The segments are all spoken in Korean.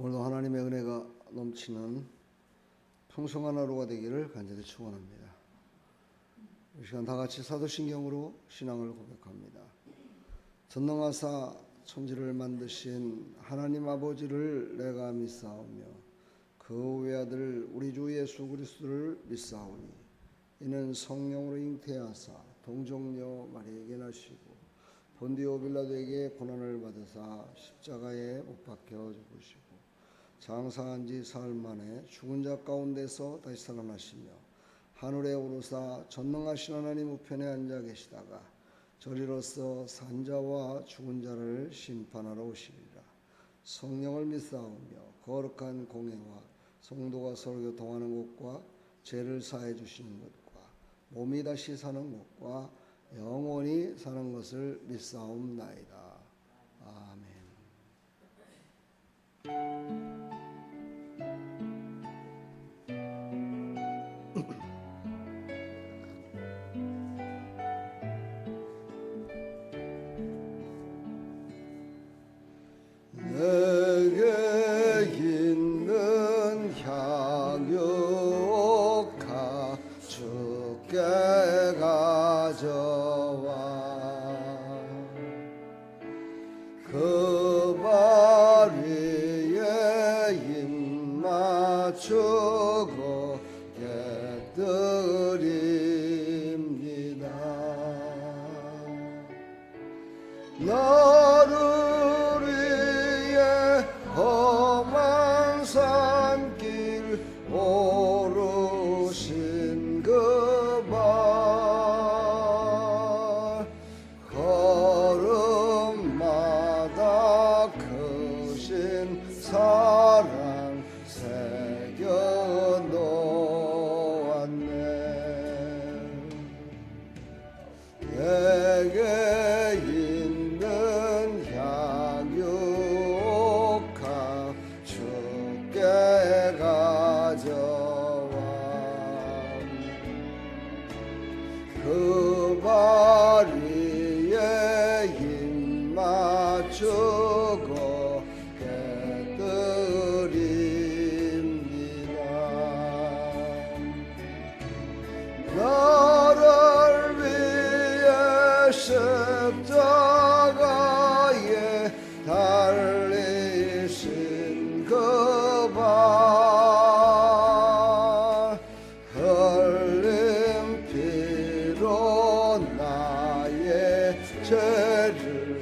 오늘도 하나님의 은혜가 넘치는 풍성한 하루가 되기를 간절히 축원합니다. 이 시간 다 같이 사도신경으로 신앙을 고백합니다. 전능하사 천지를 만드신 하나님 아버지를 내가 믿사오며 그 외아들 우리 주 예수 그리스도를 믿사오니 이는 성령으로 잉태하사 동정녀 마리에게 나시고 본디오 빌라도에게 고난을 받으사 십자가에 못 박혀 죽으시고 장사한 지 사흘 만에 죽은 자 가운데서 다시 살아나시며 하늘에 오르사 전능하신 하나님 우편에 앉아 계시다가 저리로서 산자와 죽은 자를 심판하러 오시리라. 성령을 믿사오며 거룩한 공회와 성도가 서로 교통하는 것과 죄를 사해 주시는 것과 몸이 다시 사는 것과 영원히 사는 것을 믿사옵나이다. 아멘. 내게 있는 향유가 주께 가져와 그 발 위에 입 맞추고 깨뜨립니다. 나를 위해 험한 산길 오르신 그 발 걸음마다 크신 사랑 새겨 놓았네. 내게 있는 향유가 주께 가져와 그 발 위에 입 맞추고 깨뜨립니다. 나를 위해 십자가에 달리신 그 발 흘린 피로 나의 죄를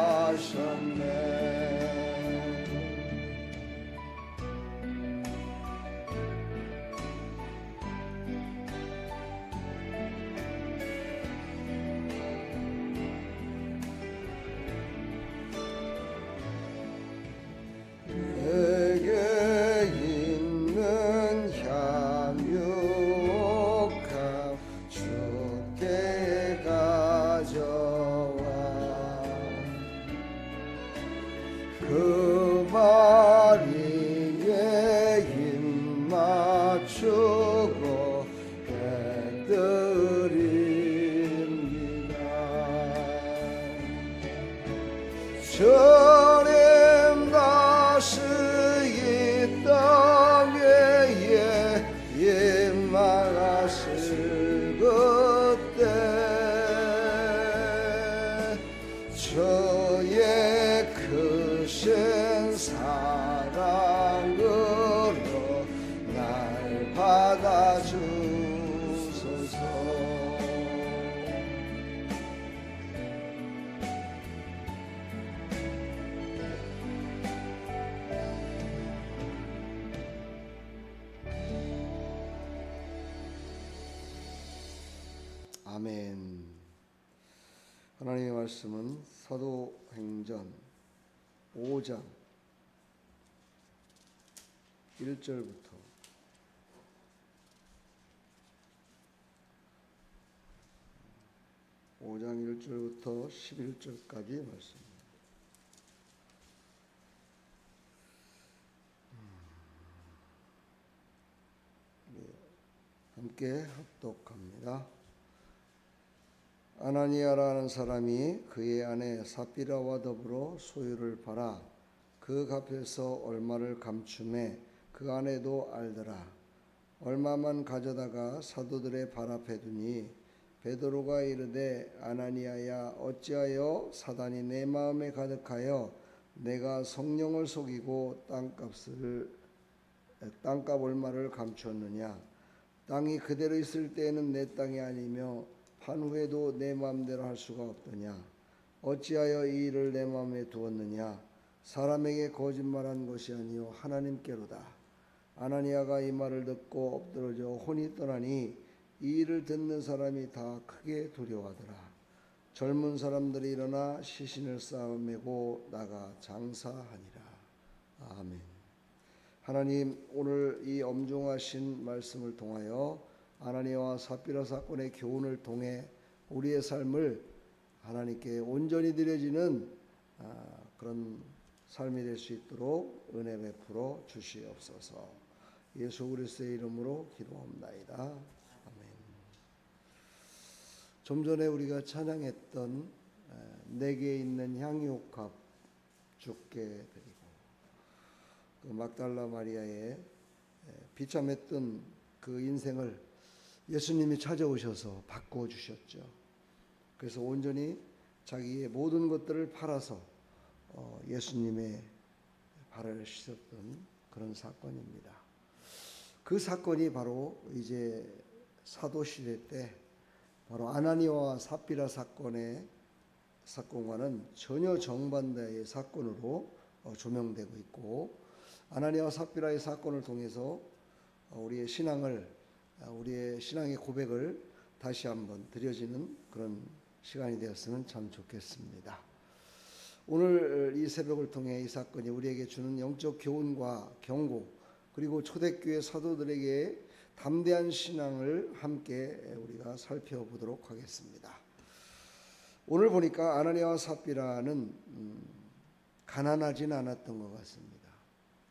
대속하셨네. 내게 있는 향유가 주께 가져와 그 발 위에 입 맞추고 깨뜨립니다. 주님 다시 이 땅 위에 임하실 그때 주의 크신 사랑으로 날 받아주소서. 아멘. 하나님의 말씀은 사도행전 5장 1절부터 11절까지 말씀입니다. 함께 합독합니다. 아나니아라는 사람이 그의 아내 삽비라와 더불어 소유를 팔아 그 값에서 얼마를 감춤해 그 아내도 알더라. 얼마만 가져다가 사도들의 발 앞에 두니 베드로가 이르되 아나니아야 어찌하여 사단이 내 마음에 가득하여 내가 성령을 속이고 땅값 얼마를 감추었느냐. 땅이 그대로 있을 때에는 내 땅이 아니며 판 후에도 내 마음대로 할 수가 없더냐. 어찌하여 이 일을 내 마음에 두었느냐. 사람에게 거짓말한 것이 아니요 하나님께로다. 아나니아가 이 말을 듣고 엎드러져 혼이 떠나니 이 일을 듣는 사람이 다 크게 두려워하더라. 젊은 사람들이 일어나 시신을 쌓아 메고 나가 장사하니라. 아멘. 하나님, 오늘 이 엄중하신 말씀을 통하여 아나니아와 삽비라 사건의 교훈을 통해 우리의 삶을 하나님께 온전히 드려지는 그런 삶이 될 수 있도록 은혜 베풀어 주시옵소서. 예수 그리스도의 이름으로 기도합나이다. 아멘. 좀 전에 우리가 찬양했던 내게 있는 향유값 주께 드리고, 그 막달라 마리아의 비참했던 그 인생을 예수님이 찾아오셔서 바꾸어 주셨죠. 그래서 온전히 자기의 모든 것들을 팔아서 예수님의 발을 씻었던 그런 사건입니다. 그 사건이 바로 이제 사도시대 때 바로 아나니아와 삽비라 사건과는 전혀 정반대의 사건으로 조명되고 있고, 아나니아와 삽비라의 사건을 통해서 우리의 신앙의 고백을 다시 한번 드려지는 그런 시간이 되었으면 참 좋겠습니다. 오늘 이 새벽을 통해 이 사건이 우리에게 주는 영적 교훈과 경고, 그리고 초대교회 사도들에게 담대한 신앙을 함께 우리가 살펴보도록 하겠습니다. 오늘 보니까 아나니아와 삽비라는 가난하진 않았던 것 같습니다.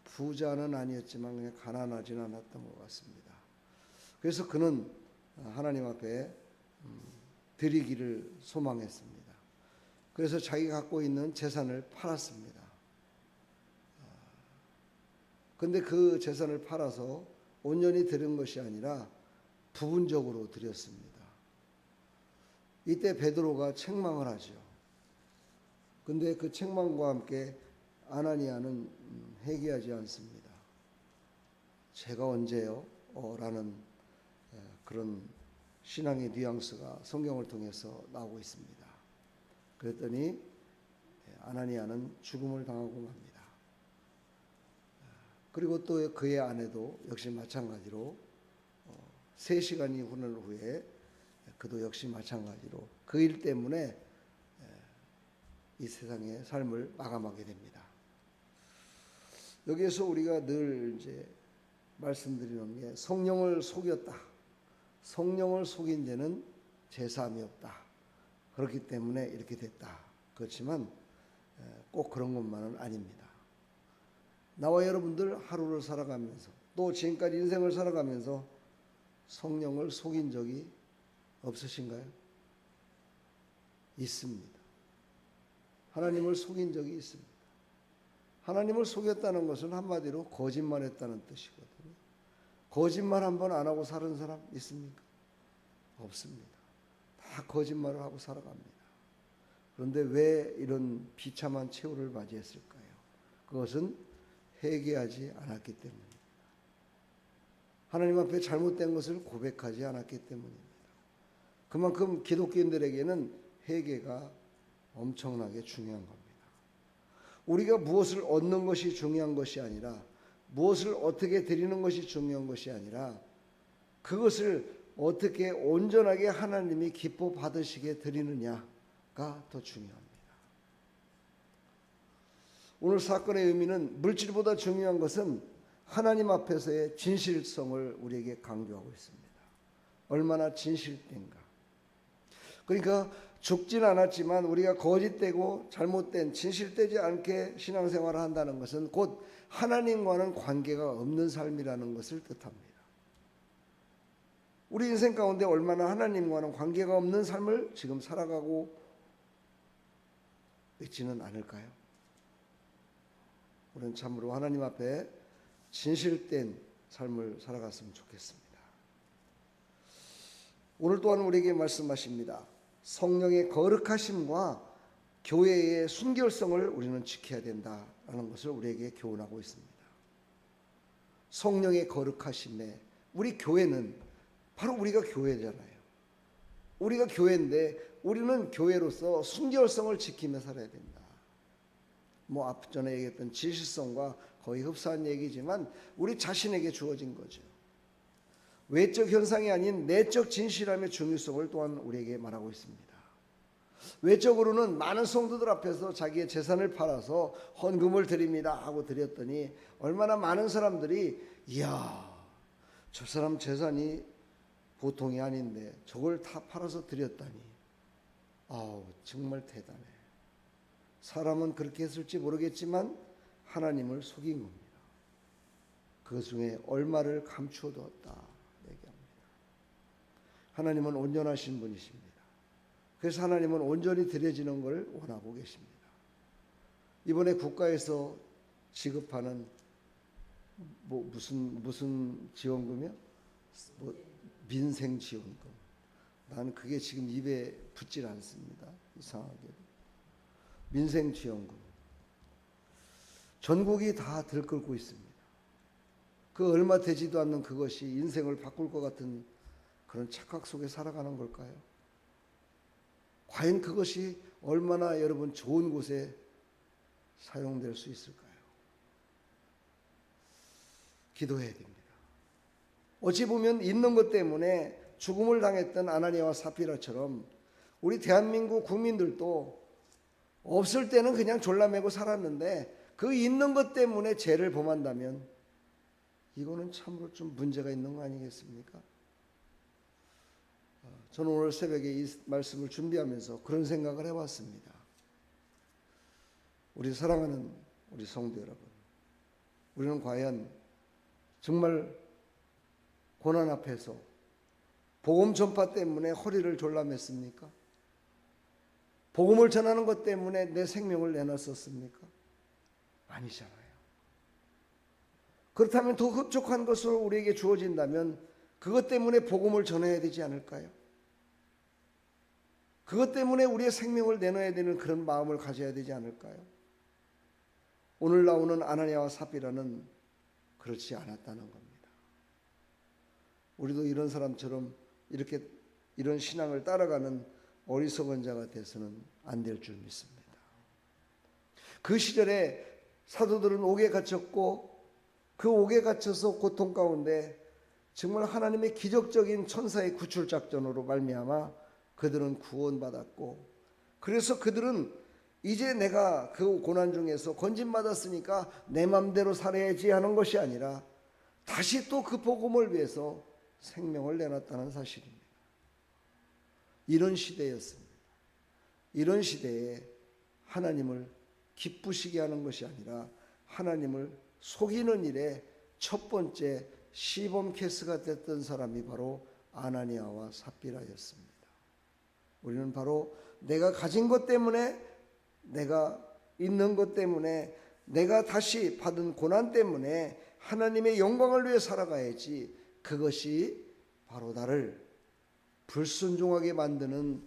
부자는 아니었지만 그냥 가난하진 않았던 것 같습니다. 그래서 그는 하나님 앞에 드리기를 소망했습니다. 그래서 자기가 갖고 있는 재산을 팔았습니다. 근데 그 재산을 팔아서 온전히 드린 것이 아니라 부분적으로 드렸습니다. 이때 베드로가 책망을 하죠. 근데 그 책망과 함께 아나니아는 회개하지 않습니다. 제가 언제요? 라는 그런 신앙의 뉘앙스가 성경을 통해서 나오고 있습니다. 그랬더니 아나니아는 죽음을 당하고 맙니다. 그리고 또 그의 아내도 역시 마찬가지로 3시간이 흐른 후에 그도 역시 마찬가지로 그 일 때문에 이 세상의 삶을 마감하게 됩니다. 여기에서 우리가 늘 이제 말씀드리는 게 성령을 속였다. 성령을 속인 죄는 제사함이 없다. 그렇기 때문에 이렇게 됐다. 그렇지만 꼭 그런 것만은 아닙니다. 나와 여러분들 하루를 살아가면서 또 지금까지 인생을 살아가면서 성령을 속인 적이 없으신가요? 있습니다. 하나님을 속인 적이 있습니다. 하나님을 속였다는 것은 한마디로 거짓말했다는 뜻이거든요. 거짓말 한 번 안 하고 사는 사람 있습니까? 없습니다. 다 거짓말을 하고 살아갑니다. 그런데 왜 이런 비참한 최후를 맞이했을까요? 그것은 회개하지 않았기 때문입니다. 하나님 앞에 잘못된 것을 고백하지 않았기 때문입니다. 그만큼 기독교인들에게는 회개가 엄청나게 중요한 겁니다. 우리가 무엇을 얻는 것이 중요한 것이 아니라, 무엇을 어떻게 드리는 것이 중요한 것이 아니라, 그것을 어떻게 온전하게 하나님이 기뻐 받으시게 드리느냐가 더 중요합니다. 오늘 사건의 의미는 물질보다 중요한 것은 하나님 앞에서의 진실성을 우리에게 강조하고 있습니다. 얼마나 진실된가. 그러니까 죽진 않았지만 우리가 거짓되고 잘못된 진실되지 않게 신앙생활을 한다는 것은 곧 하나님과는 관계가 없는 삶이라는 것을 뜻합니다. 우리 인생 가운데 얼마나 하나님과는 관계가 없는 삶을 지금 살아가고 있지는 않을까요? 우리는 참으로 하나님 앞에 진실된 삶을 살아갔으면 좋겠습니다. 오늘 또한 우리에게 말씀하십니다. 성령의 거룩하심과 교회의 순결성을 우리는 지켜야 된다라는 것을 우리에게 교훈하고 있습니다. 성령의 거룩하심에 우리 교회는 바로 우리가 교회잖아요. 우리가 교회인데 우리는 교회로서 순결성을 지키며 살아야 된다. 앞전에 얘기했던 진실성과 거의 흡사한 얘기지만 우리 자신에게 주어진 거죠. 외적 현상이 아닌 내적 진실함의 중요성을 또한 우리에게 말하고 있습니다. 외적으로는 많은 성도들 앞에서 자기의 재산을 팔아서 헌금을 드립니다 하고 드렸더니 얼마나 많은 사람들이 이야, 저 사람 재산이 보통이 아닌데 저걸 다 팔아서 드렸다니 정말 대단해. 사람은 그렇게 했을지 모르겠지만 하나님을 속인 겁니다. 그 중에 얼마를 감추어 두었다 얘기합니다. 하나님은 온전하신 분이십니다. 그래서 하나님은 온전히 드려지는 걸 원하고 계십니다. 이번에 국가에서 지급하는 무슨 지원금이요? 민생지원금. 나는 그게 지금 입에 붙질 않습니다. 이상하게도. 민생지원금. 전국이 다 들끓고 있습니다. 그 얼마 되지도 않는 그것이 인생을 바꿀 것 같은 그런 착각 속에 살아가는 걸까요? 과연 그것이 얼마나 여러분 좋은 곳에 사용될 수 있을까요? 기도해야 됩니다. 어찌 보면 있는 것 때문에 죽음을 당했던 아나니아와 삽비라처럼 우리 대한민국 국민들도 없을 때는 그냥 졸라매고 살았는데 그 있는 것 때문에 죄를 범한다면 이거는 참으로 좀 문제가 있는 거 아니겠습니까? 저는 오늘 새벽에 이 말씀을 준비하면서 그런 생각을 해봤습니다. 우리 사랑하는 우리 성도 여러분, 우리는 과연 정말 고난 앞에서 복음 전파 때문에 허리를 졸라맸습니까? 복음을 전하는 것 때문에 내 생명을 내놨었습니까? 아니잖아요. 그렇다면 더 흡족한 것으로 우리에게 주어진다면 그것 때문에 복음을 전해야 되지 않을까요? 그것 때문에 우리의 생명을 내놔야 되는 그런 마음을 가져야 되지 않을까요? 오늘 나오는 아나니아와 삽비라는 그렇지 않았다는 겁니다. 우리도 이런 사람처럼 이런 신앙을 따라가는 어리석은 자가 돼서는 안 될 줄 믿습니다. 그 시절에 사도들은 옥에 갇혔고 그 옥에 갇혀서 고통 가운데 정말 하나님의 기적적인 천사의 구출 작전으로 말미암아 그들은 구원받았고, 그래서 그들은 이제 내가 그 고난 중에서 건진받았으니까 내 맘대로 살아야지 하는 것이 아니라 다시 또 그 복음을 위해서 생명을 내놨다는 사실입니다. 이런 시대였습니다. 이런 시대에 하나님을 기쁘시게 하는 것이 아니라 하나님을 속이는 일에 첫 번째 시범 케이스가 됐던 사람이 바로 아나니아와 삽비라였습니다. 우리는 바로 내가 가진 것 때문에, 내가 있는 것 때문에, 내가 다시 받은 고난 때문에 하나님의 영광을 위해 살아가야지, 그것이 바로 나를 불순종하게 만드는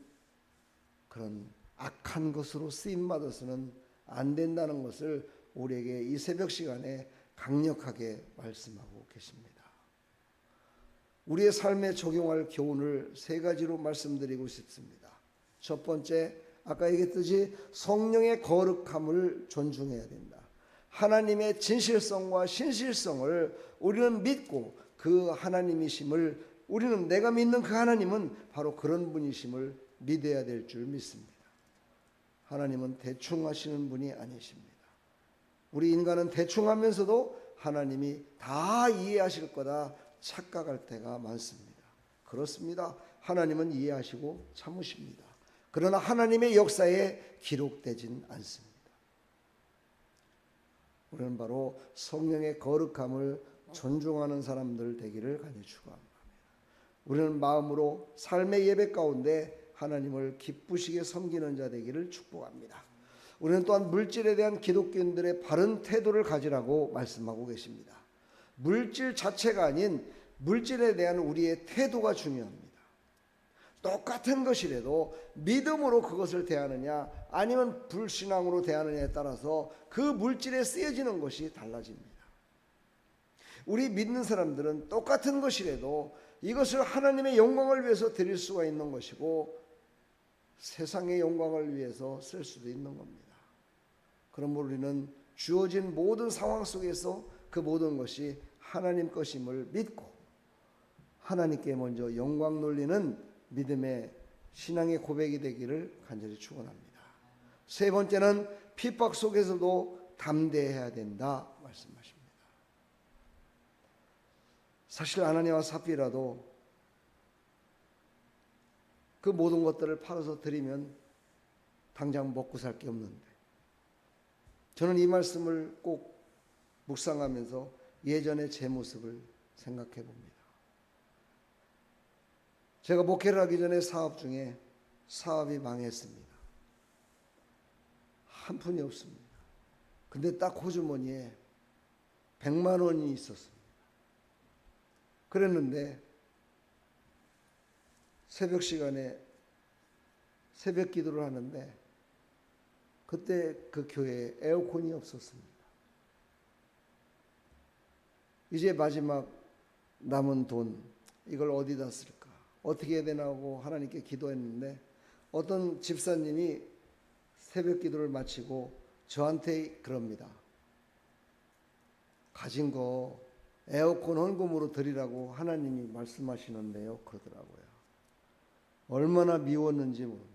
그런 악한 것으로 쓰임받아서는 안 된다는 것을 우리에게 이 새벽 시간에 강력하게 말씀하고 계십니다. 우리의 삶에 적용할 교훈을 세 가지로 말씀드리고 싶습니다. 첫 번째, 아까 얘기했듯이 성령의 거룩함을 존중해야 된다. 하나님의 진실성과 신실성을 우리는 믿고 그 하나님이심을, 우리는 내가 믿는 그 하나님은 바로 그런 분이심을 믿어야 될 줄 믿습니다. 하나님은 대충 하시는 분이 아니십니다. 우리 인간은 대충 하면서도 하나님이 다 이해하실 거다 착각할 때가 많습니다. 그렇습니다. 하나님은 이해하시고 참으십니다. 그러나 하나님의 역사에 기록되진 않습니다. 우리는 바로 성령의 거룩함을 존중하는 사람들 되기를 간절히 축원합니다. 우리는 마음으로 삶의 예배 가운데 하나님을 기쁘시게 섬기는 자 되기를 축복합니다. 우리는 또한 물질에 대한 기독교인들의 바른 태도를 가지라고 말씀하고 계십니다. 물질 자체가 아닌 물질에 대한 우리의 태도가 중요합니다. 똑같은 것이라도 믿음으로 그것을 대하느냐 아니면 불신앙으로 대하느냐에 따라서 그 물질에 쓰여지는 것이 달라집니다. 우리 믿는 사람들은 똑같은 것이라도 이것을 하나님의 영광을 위해서 드릴 수가 있는 것이고 세상의 영광을 위해서 쓸 수도 있는 겁니다. 그러므로 우리는 주어진 모든 상황 속에서 그 모든 것이 하나님 것임을 믿고 하나님께 먼저 영광 돌리는 믿음의 신앙의 고백이 되기를 간절히 축원합니다. 세 번째는 핍박 속에서도 담대해야 된다 말씀하십니다. 사실 아나니아와 삽비라도 그 모든 것들을 팔아서 드리면 당장 먹고 살 게 없는데 저는 이 말씀을 꼭 묵상하면서 예전의 제 모습을 생각해 봅니다. 제가 목회를 하기 전에 사업 중에 사업이 망했습니다. 한 푼이 없습니다. 근데 딱 호주머니에 100만 원이 있었습니다. 그랬는데 새벽 시간에 새벽 기도를 하는데 그때 그 교회에 에어컨이 없었습니다. 이제 마지막 남은 돈 이걸 어디다 쓸까? 어떻게 해야 되나 하고 하나님께 기도했는데 어떤 집사님이 새벽 기도를 마치고 저한테 그럽니다. 가진 거 에어컨 헌금으로 드리라고 하나님이 말씀하시는데요. 그러더라고요. 얼마나 미웠는지 모릅니다.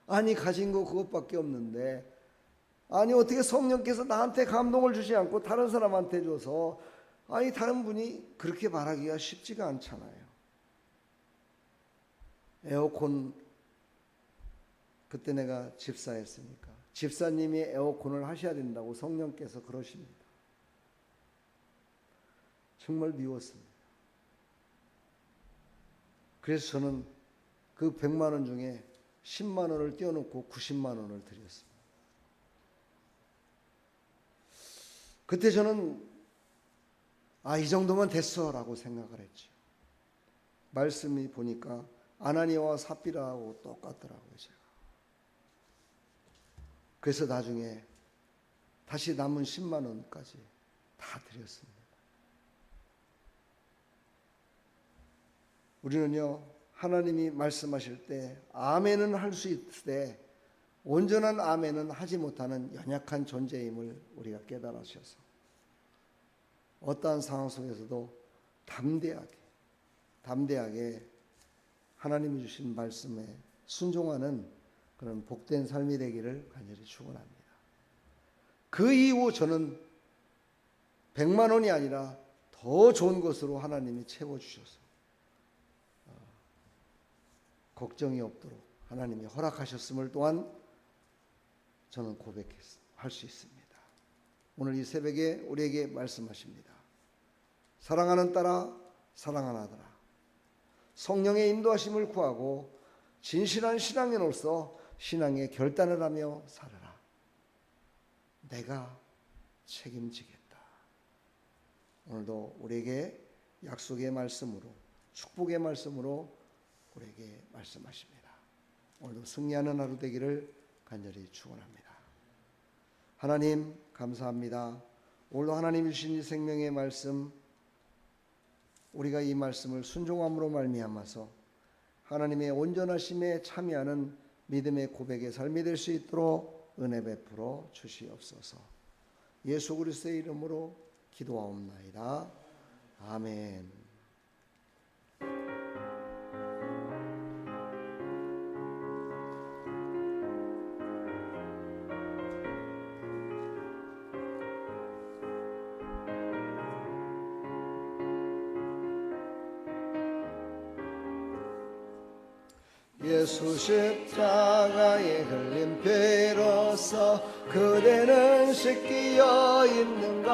아니 가진 거 그것밖에 없는데 아니 어떻게 성령께서 나한테 감동을 주지 않고 다른 사람한테 줘서 아니 다른 분이 그렇게 말하기가 쉽지가 않잖아요. 에어컨 그때 내가 집사였으니까 집사님이 에어컨을 하셔야 된다고 성령께서 그러십니다. 정말 미웠습니다. 그래서 저는 그 100만 원 중에 10만 원을 떼어놓고 90만 원을 드렸습니다. 그때 저는 이 정도면 됐어라고 생각을 했죠. 말씀이 보니까 아나니아와 삽비라하고 똑같더라고요. 제가. 그래서 나중에 다시 남은 10만 원까지 다 드렸습니다. 우리는요 하나님이 말씀하실 때 아멘은 할 수 있을 때 온전한 아멘은 하지 못하는 연약한 존재임을 우리가 깨달으셔서 어떠한 상황 속에서도 담대하게 하나님이 주신 말씀에 순종하는 그런 복된 삶이 되기를 간절히 축원합니다. 그 이후 저는 100만 원이 아니라 더 좋은 것으로 하나님이 채워주셔서 걱정이 없도록 하나님이 허락하셨음을 또한 저는 고백할 수 있습니다. 오늘 이 새벽에 우리에게 말씀하십니다. 사랑하는 딸아, 사랑하는 아들아, 성령의 인도하심을 구하고 진실한 신앙인으로서 신앙의 결단을 하며 살아라. 내가 책임지겠다. 오늘도 우리에게 약속의 말씀으로 축복의 말씀으로 우리에게 말씀하십니다. 오늘도 승리하는 하루 되기를 간절히 축원합니다. 하나님 감사합니다. 오늘도 하나님 주신 이 생명의 말씀 우리가 이 말씀을 순종함으로 말미암아서 하나님의 온전하심에 참여하는 믿음의 고백의 삶이 될 수 있도록 은혜 베풀어 주시옵소서. 예수 그리스도의 이름으로 기도하옵나이다. 아멘. 예수 십자가에 흘린 피로써 그대는 씻기어 있는가?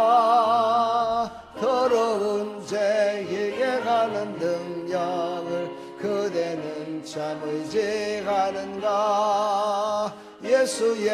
더러운 죄에게 가는 능력을 그대는 참 의지하는가? 예수의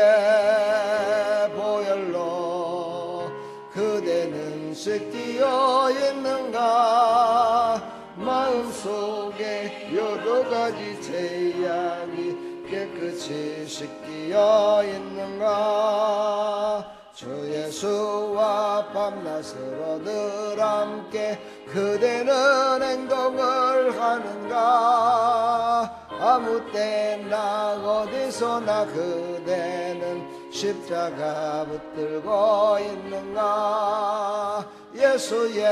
보혈로 그대는 씻기어 있는가? 마음속에 여러 가지 죄악이 깨끗이 씻기어 있는가? 주 예수와 밤낮으로 늘 함께 그대는 행동을 하는가? 아무 때나 어디서나 그대는 십자가 붙들고 있는가? 예수의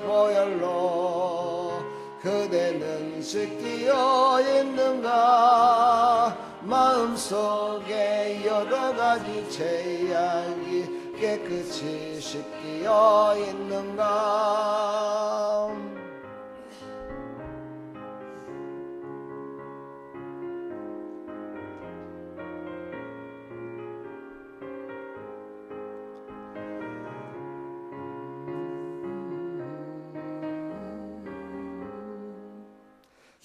보혈로 그대는 씻기어 있는가? 마음속에 여러 가지 죄악이 깨끗이 씻기어 있는가?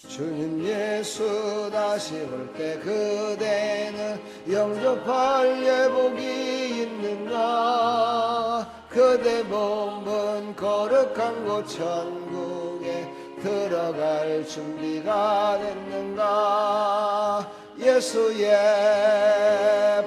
주님 예수 다시 올 때 그대는 영접할 예복이 있는가? 그대 몸은 거룩한 곳 천국에 들어갈 준비가 됐는가? 예수의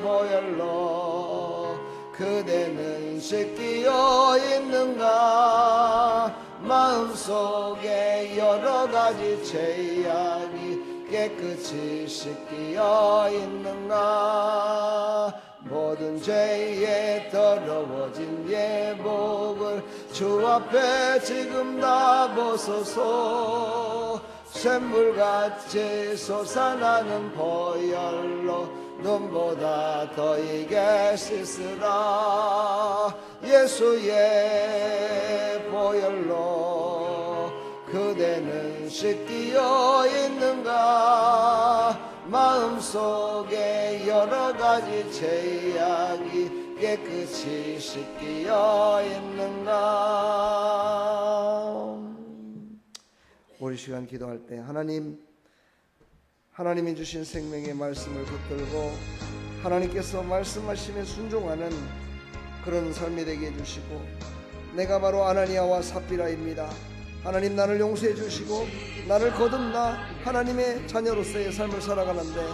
보혈로 그대는 씻기어 있는가? 마음속에 여러 가지 죄악이 깨끗이 씻기어 있는가? 모든 죄에 더러워진 예복을 주 앞에 지금 다 벗어서 샘물같이 솟아나는 보혈로 눈보다 더 이게 씻으라. 예수의 보혈로 그대는 씻기어 있는가? 마음속에 여러 가지 죄악이 깨끗이 씻기어 있는가? 우리 시간 기도할 때 하나님이 주신 생명의 말씀을 붙들고 하나님께서 말씀하심에 순종하는 그런 삶이 되게 해주시고, 내가 바로 아나니아와 삽비라입니다. 하나님, 나를 용서해 주시고 나를 거듭나 하나님의 자녀로서의 삶을 살아가는데,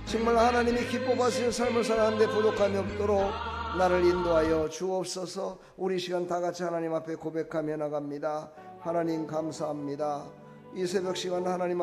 정말 하나님이 기뻐 받으실 삶을 살아가는데 부족함이 없도록 나를 인도하여 주옵소서. 우리 시간 다 같이 하나님 앞에 고백하며 나갑니다. 하나님 감사합니다. 이 새벽 시간 하나님